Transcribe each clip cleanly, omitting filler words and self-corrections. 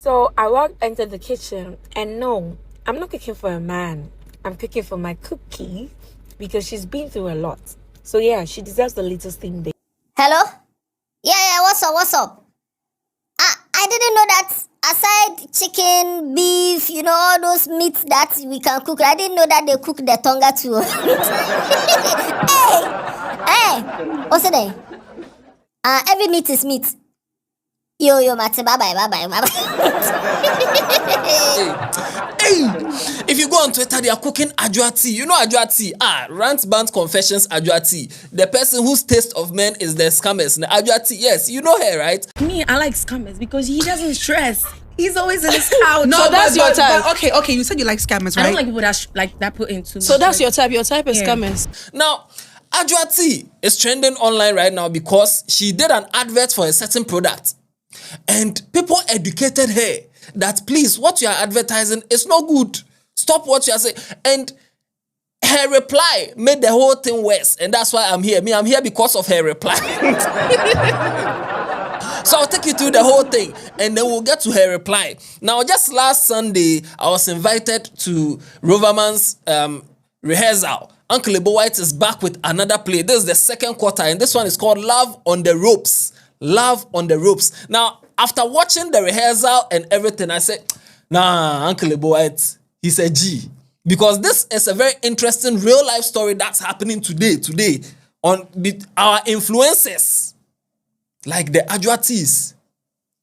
So I walked into the kitchen, and no, I'm not cooking for a man. I'm cooking for my cookie because she's been through a lot. So yeah, she deserves the latest thing there. Hello? Yeah, what's up? I didn't know that aside chicken, beef, all those meats that we can cook, I didn't know that they cook the tonga too. Hey, what's the name? Every meat is meat. Yo, Mate, bye-bye. Hey, if you go on Twitter, they are cooking Adwoa Tee. You know Adwoa Tee? Rants, Bants, Confessions, Adwoa Tee. The person whose taste of men is the scammers. Adwoa Tee, yes, you know her, right? Me, I like scammers because he doesn't stress. He's always in his couch. No, that's your type. Okay, you said you like scammers, right? I don't like people that put into. So that's your type. Your type is scammers. Now, Adwoa Tee is trending online right now because she did an advert for a certain product. And people educated her that please, what you are advertising is not good. Stop what you are saying. And her reply made the whole thing worse. And that's why I'm here. I'm here because of her reply. So I'll take you through the whole thing and then we'll get to her reply. Now, just last Sunday, I was invited to Roverman's rehearsal. Uncle Ebo White is back with another play. This is the second quarter and this one is called Love on the Ropes. Love on the Ropes. Now, after watching the rehearsal and everything, I said, nah, Uncle Ebo White, he's a G. Because this is a very interesting real life story that's happening today on our influencers, like the Adwoa Tees.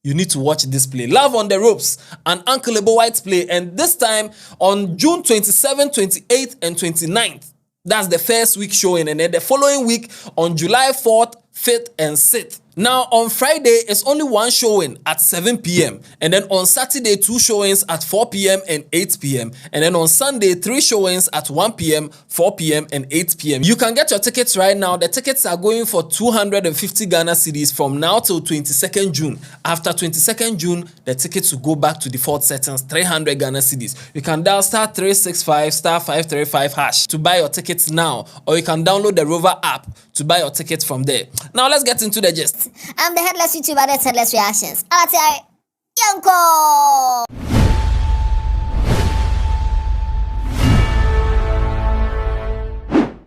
You need to watch this play. Love on the Ropes, an Uncle Ebo White play. And this time on June 27th, 28th, and 29th. That's the first week showing. And then the following week on July 4th, 5th, and 6th. Now, on Friday, it's only one showing at 7 p.m. And then on Saturday, 2 showings at 4 p.m. and 8 p.m. And then on Sunday, 3 showings at 1 p.m., 4 p.m. and 8 p.m. You can get your tickets right now. The tickets are going for 250 Ghana cedis from now till 22nd June. After 22nd June, the tickets will go back to default settings, 300 Ghana cedis. You can dial *365 *535# to buy your tickets now. Or you can download the Rover app to buy your tickets from there. Now, let's get into the gist. I'm the Headless YouTuber, that's Headless Reactions. Yanko!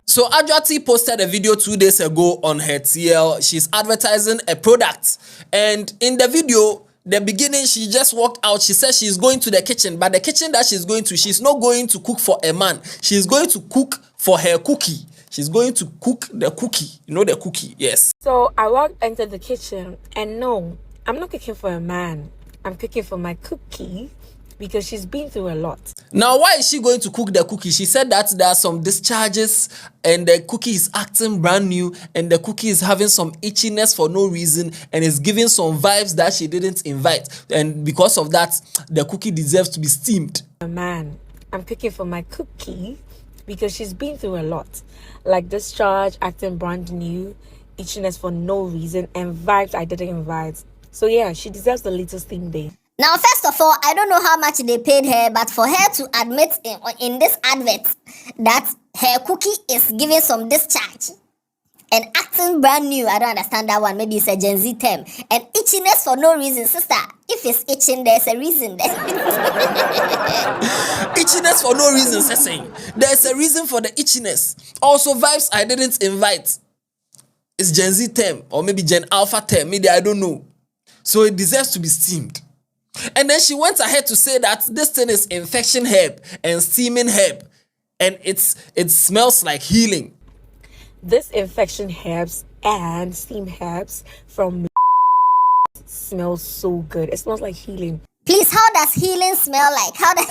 So Adwoa Tee posted a video 2 days ago on her TL. She's advertising a product. And in the video, the beginning, she just walked out. She said she's going to the kitchen. But the kitchen that she's going to, she's not going to cook for a man. She's going to cook for her cookie. She's going to cook the cookie. You know the cookie, yes. So I walked into the kitchen, and no, I'm not cooking for a man. I'm cooking for my cookie because she's been through a lot. Now, why is she going to cook the cookie? She said that there are some discharges and the cookie is acting brand new and the cookie is having some itchiness for no reason and is giving some vibes that she didn't invite. And because of that, the cookie deserves to be steamed. A man, I'm cooking for my cookie because she's been through a lot. Like discharge, acting brand new, itchiness for no reason, and vibes I didn't invite. So yeah, she deserves the latest thing there. Now, first of all, I don't know how much they paid her, but for her to admit in this advert that her cookie is giving some discharge and acting brand new, I don't understand that one. Maybe it's a Gen Z term. And itchiness for no reason. Sister, if it's itching, there's a reason there. Itchiness for no reason, saying there's a reason for the itchiness. Also, vibes I didn't invite. It's Gen Z term or maybe Gen Alpha term. Maybe I don't know. So it deserves to be steamed. And then she went ahead to say that this thing is infection herb and steaming herb. And it smells like healing. This infection herbs and steam herbs from smells so good. It smells like healing. Please, how does healing smell like? How does...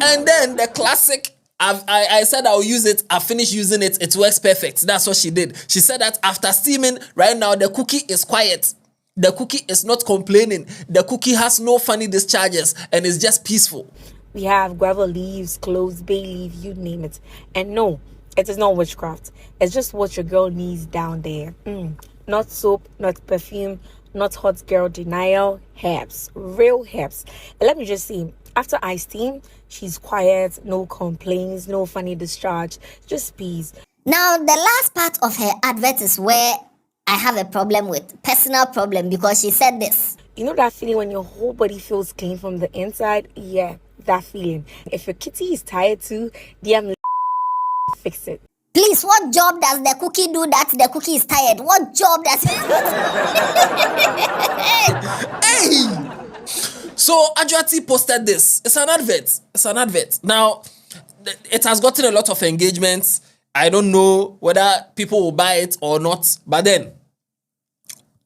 And then the classic, I said I'll use it. I finished using it. It works perfect. That's what she did. She said that after steaming, right now, the cookie is quiet. The cookie is not complaining. The cookie has no funny discharges and is just peaceful. We have guava leaves, cloves, bay leaf, you name it. And no, it is not witchcraft. It's just what your girl needs down there. Not soap, not perfume, not hot girl denial. Herbs, real herbs. And let me just see. After I steam, she's quiet, no complaints, no funny discharge, just peace. Now, the last part of her advert is where I have a problem with. Personal problem, because she said this. You know that feeling when your whole body feels clean from the inside? Yeah, that feeling. If your kitty is tired too, DM fix it. Please, what job does the cookie do that the cookie is tired? What job does So Adwoa Tee posted this. It's an advert. It's an advert. Now, it has gotten a lot of engagement. I don't know whether people will buy it or not. But then,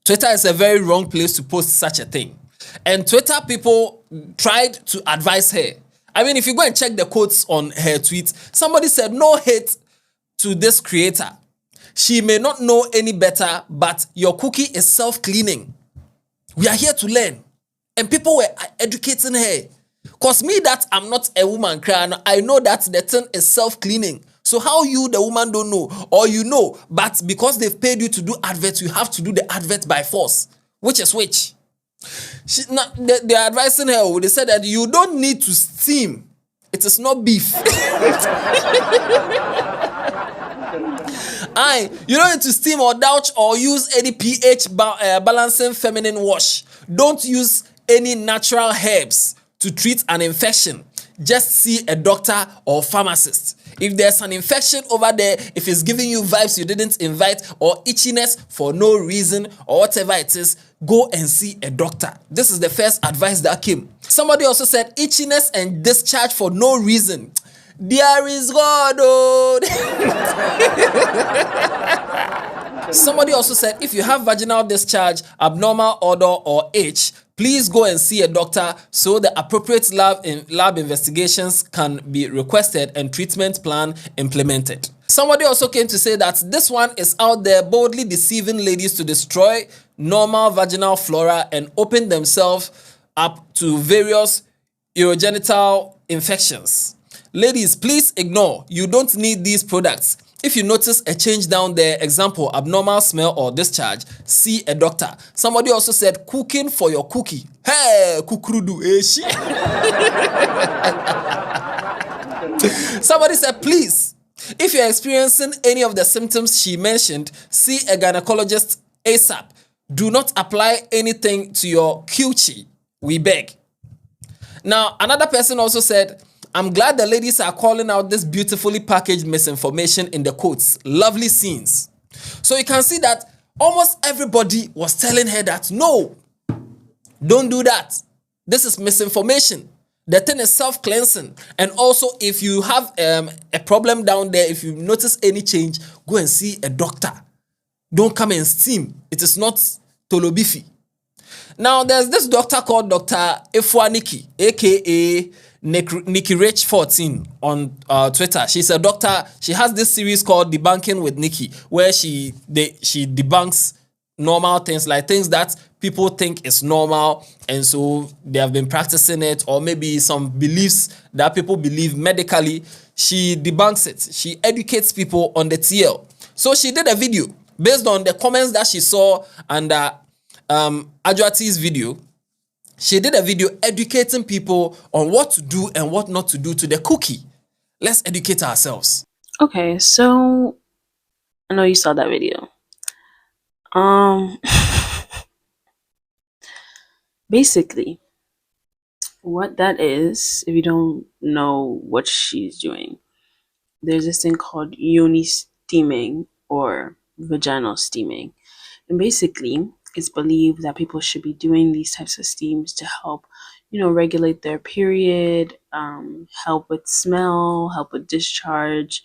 Twitter is a very wrong place to post such a thing. And Twitter people tried to advise her. I mean, if you go and check the quotes on her tweet, somebody said, no hate to this creator. She may not know any better, but your cookie is self-cleaning. We are here to learn. And people were educating her. Because me that I'm not a woman, I know that the thing is self-cleaning. So how you, the woman, don't know? Or you know, but because they've paid you to do adverts, you have to do the advert by force. Which is which? They're advising her. They said that you don't need to steam. It is not beef. You don't need to steam or douch or use any pH balancing feminine wash. Don't use any natural herbs to treat an infection. Just see a doctor or pharmacist. If there's an infection over there, if it's giving you vibes you didn't invite, or itchiness for no reason, or whatever it is, go and see a doctor. This is the first advice that came. Somebody also said itchiness and discharge for no reason. There is God. Oh. Somebody also said if you have vaginal discharge, abnormal odor, or itch, please go and see a doctor so the appropriate lab investigations can be requested and treatment plan implemented. Somebody also came to say that this one is out there boldly deceiving ladies to destroy normal vaginal flora and open themselves up to various urogenital infections. Ladies, please ignore. You don't need these products. If you notice a change down there, example, abnormal smell or discharge, see a doctor. Somebody also said cooking for your cookie. Hey, kukrudu, shit. Somebody said, please, if you're experiencing any of the symptoms she mentioned, see a gynecologist ASAP. Do not apply anything to your coochie. We beg. Now, another person also said, I'm glad the ladies are calling out this beautifully packaged misinformation in the quotes. Lovely scenes. So you can see that almost everybody was telling her that, no, don't do that. This is misinformation. The thing is self-cleansing. And also, if you have a problem down there, if you notice any change, go and see a doctor. Don't come and steam. It is not tolobifi. Now, there's this doctor called Dr. Adwoa Tee, a.k.a. Nikki Rich 14 on Twitter. She's a doctor. She has this series called Debunking with Nikki, where she debunks normal things, like things that people think is normal, and so they have been practicing it, or maybe some beliefs that people believe medically. She debunks it. She educates people on the TL. So she did a video based on the comments that she saw under Adwoa Tee's video. She did a video educating people on what to do and what not to do to the cookie. Let's educate ourselves. Okay, so I know you saw that video. Basically, what that is, if you don't know what she's doing, there's this thing called yoni steaming or vaginal steaming. And basically, it's believed that people should be doing these types of steams to help, regulate their period, help with smell, help with discharge,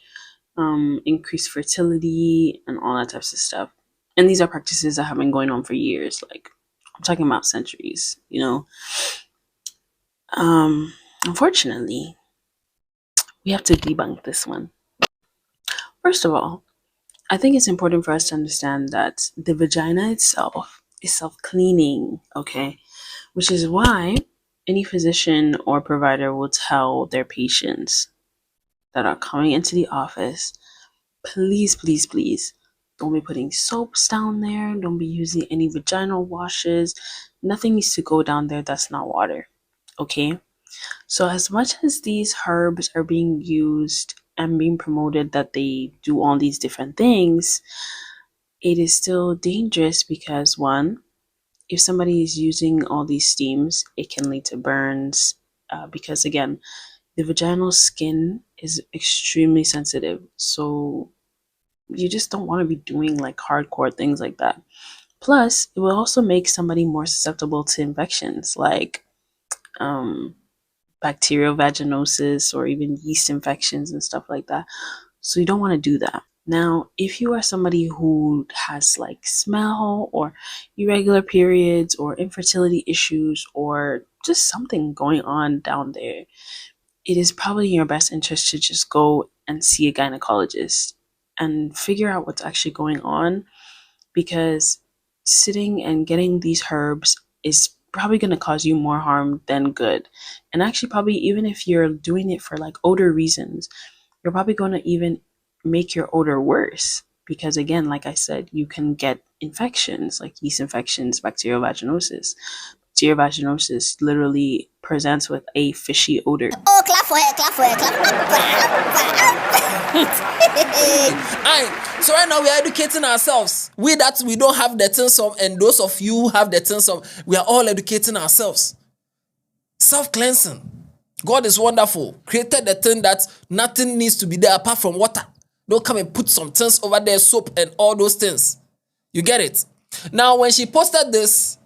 increase fertility, and all that types of stuff. And these are practices that have been going on for years. Like, I'm talking about centuries, Unfortunately, we have to debunk this one. First of all, I think it's important for us to understand that the vagina itself is self-cleaning, okay? Which is why any physician or provider will tell their patients that are coming into the office, please, please, please, don't be putting soaps down there. Don't be using any vaginal washes. Nothing needs to go down there that's not water, okay? So as much as these herbs are being used and being promoted that they do all these different things, it is still dangerous because, one, if somebody is using all these steams, it can lead to burns because, again, the vaginal skin is extremely sensitive. So you just don't want to be doing like hardcore things like that. Plus, it will also make somebody more susceptible to infections like bacterial vaginosis or even yeast infections and stuff like that. So you don't want to do that. Now, if you are somebody who has like smell or irregular periods or infertility issues or just something going on down there, it is probably in your best interest to just go and see a gynecologist and figure out what's actually going on, because sitting and getting these herbs is probably going to cause you more harm than good. And actually, probably even if you're doing it for like odor reasons, you're probably going to even make your odor worse, because again, like I said, you can get infections like yeast infections, bacterial vaginosis. Bacterial vaginosis literally presents with a fishy odor. Oh, clap for her, clap for her, clap. Aye. So right now we are educating ourselves. We that we don't have the tinsel, and those of you who have the tinsel, we are all educating ourselves. Self-cleansing. God is wonderful. Created the thing that nothing needs to be there apart from water. Don't come and put some things over there, soap and all those things. You get it? Now, when she posted this,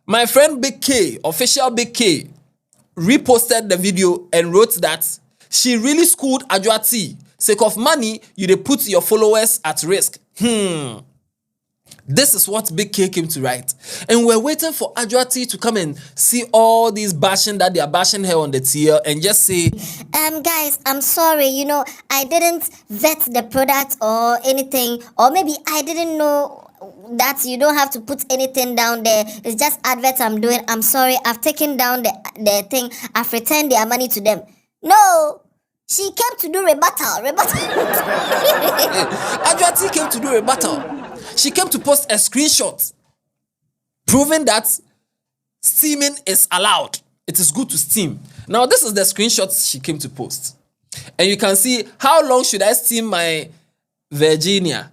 my friend Big K, official Big K, reposted the video and wrote that she really schooled Adwoa Tee. Sake of money, you dey put your followers at risk. This is what Big K came to write. And we're waiting for Adwoa Tee to come and see all these bashing that they are bashing her on the TL and just say, guys, I'm sorry, I didn't vet the product or anything, or maybe I didn't know that you don't have to put anything down there. It's just adverts I'm doing. I'm sorry, I've taken down the thing. I've returned their money to them. No, she came to do rebuttal. Adwoa Tee came to do rebuttal. She came to post a screenshot proving that steaming is allowed. It is good to steam. Now, this is the screenshot she came to post. And you can see, how long should I steam my Virginia?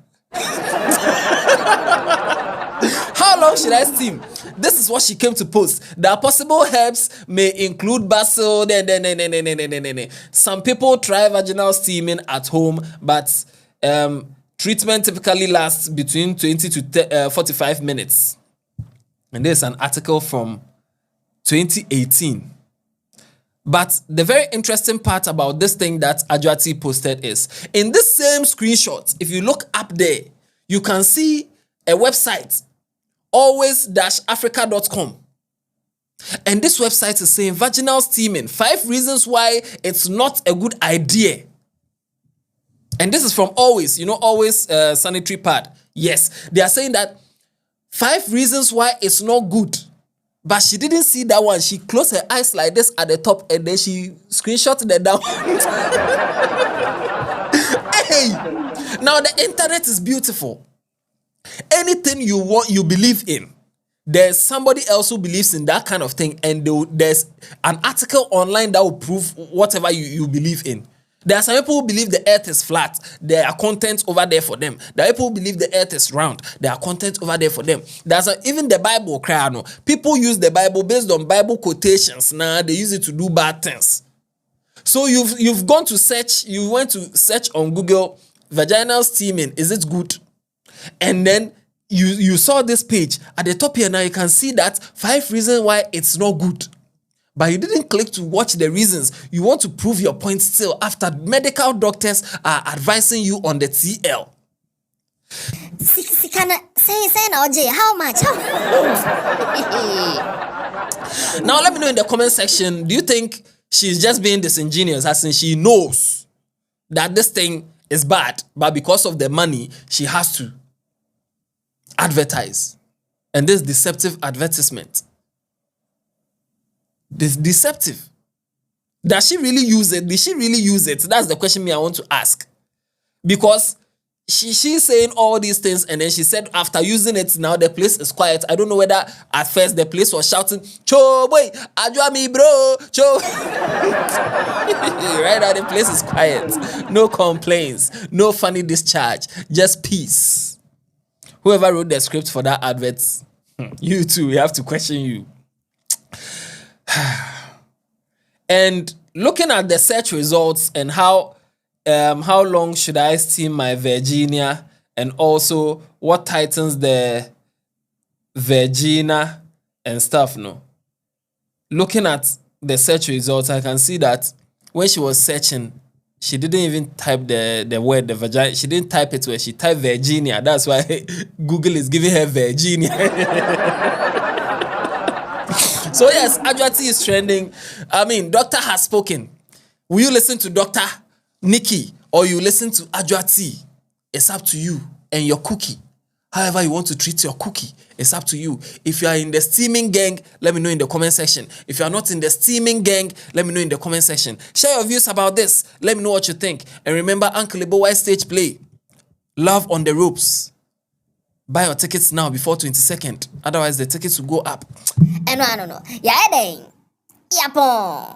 How long should I steam? This is what she came to post. The possible herbs may include basil. Some people try vaginal steaming at home, but treatment typically lasts between 20 to 45 minutes. And there's an article from 2018. But the very interesting part about this thing that Adwoa Tee posted is, in this same screenshot, if you look up there, you can see a website, always-africa.com. And this website is saying vaginal steaming, 5 reasons why it's not a good idea. And this is from Always, Always sanitary pad. Yes, they are saying that 5 reasons why it's not good. But she didn't see that one. She closed her eyes like this at the top and then she screenshotted it down. Hey! Now the internet is beautiful. Anything you want, you believe in, there's somebody else who believes in that kind of thing, and there's an article online that will prove whatever you believe in. There are some people who believe the earth is flat. There are content over there for them. There are people who believe the earth is round. There are content over there for them. Even the Bible, people use the Bible based on Bible quotations. Now they use it to do bad things. So you've gone to search. You went to search on Google, vaginal steaming. Is it good? And then you saw this page at the top here. Now you can see that 5 reasons why it's not good. But you didn't click to watch the reasons. You want to prove your point still after medical doctors are advising you on the TL. How much? Now let me know in the comment section, do you think she's just being disingenuous, as in she knows that this thing is bad, but because of the money, she has to advertise? And this deceptive advertisement. This deceptive. Does she really use it? Did she really use it? That's the question I want to ask. Because she's saying all these things, and then she said after using it, now the place is quiet. I don't know whether at first the place was shouting, "Cho boy, Adwoa me bro, cho." Right now the place is quiet. No complaints, no funny discharge, just peace. Whoever wrote the script for that advert, you too, we have to question you. And looking at the search results and how long should I steam my Virginia, and also what tightens the Virginia and stuff, no. Looking at the search results, I can see that when she was searching, she didn't even type the word, the vagina. She didn't type it where she typed Virginia. That's why Google is giving her Virginia. So yes, Adwoa Tee is trending. I mean, doctor has spoken. Will you listen to Dr. Nikki or you listen to Adwoa Tee? It's up to you and your cookie. However you want to treat your cookie, it's up to you. If you are in the steaming gang, let me know in the comment section. If you are not in the steaming gang, let me know in the comment section. Share your views about this. Let me know what you think. And remember, Uncle Ebowa's stage play, Love on the Ropes. Buy your tickets now before 22nd. Otherwise, the tickets will go up. No. Yeah, then. Yapon.